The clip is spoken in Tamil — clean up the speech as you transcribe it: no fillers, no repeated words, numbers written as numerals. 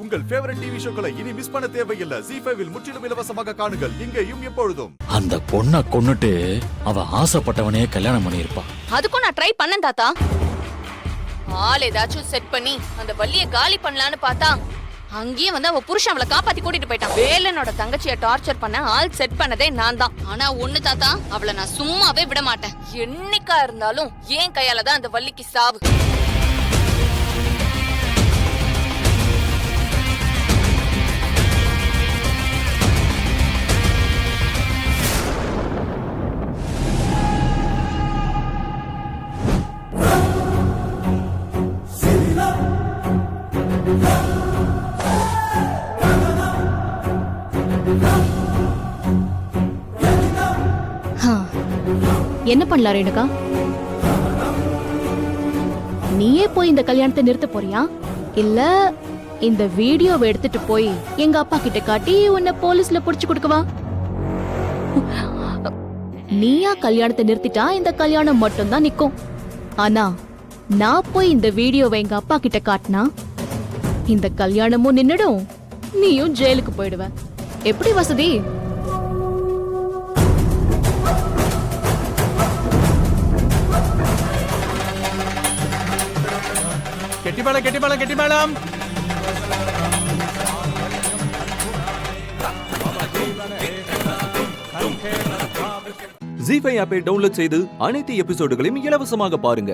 உங்கள் ஃபேவரட் டிவி ஷோக்களை இனி மிஸ் பண்ண தேவையில்லை. ZEE5 இல் முற்றிலும் இலவசமாக காணுங்கள், இங்கேயும் எப்பொழுதும். அந்த பொண்ணை கொன்னுட்டு அவ ஆசைப்பட்டவனே கல்யாணம் பண்ணியிருப்பா. அதுக்கும் நான் ட்ரை பண்ணேன் தாத்தா. ஆள் ஏதாச்சும் செட் பண்ணி அந்த வள்ளிய காலி பண்ணலான்னு பார்த்தா அங்கேயே வந்து அவ புருஷன் அவளை காப்பாத்தி கூட்டிட்டு போயிட்டான். வேலனோட தங்கச்சிய டார்ச்சர் பண்ண ஆள் செட் பண்ணதே நான் தான். ஆனா ஒண்ணு தாத்தா, அவளை நான் சும்மாவே விட மாட்டேன். என்னைக்கா இருந்தாலும் ஏன் கையால தான் அந்த வள்ளிக்கு சாவு. என்ன பண்ணலாம் ரேணுகா? நீயே போய் இந்த கல்யாணத்தை நிறுத்த போறியா, இல்ல இந்த வீடியோவை எடுத்துட்டு போய் எங்க அப்பா கிட்ட காட்டி உன்னை போலீஸ்ல புடிச்சு கொடுக்கவா? நீயா கல்யாணத்தை நிறுத்திட்டா இந்த கல்யாணம் மட்டும் தான் நிக்கும். ஆனா நான் போய் இந்த வீடியோவை எங்க அப்பா கிட்ட காட்டினா இந்த கல்யாணமும் நின்னுடும், நீயும் ஜெயிலுக்கு போயிடுவ. எப்படி வசதி? கெட்டிமேளம். ZEE5 ஆப்பை டவுன்லோட் செய்து அனைத்து எபிசோடுகளையும் இலவசமாக பாருங்க.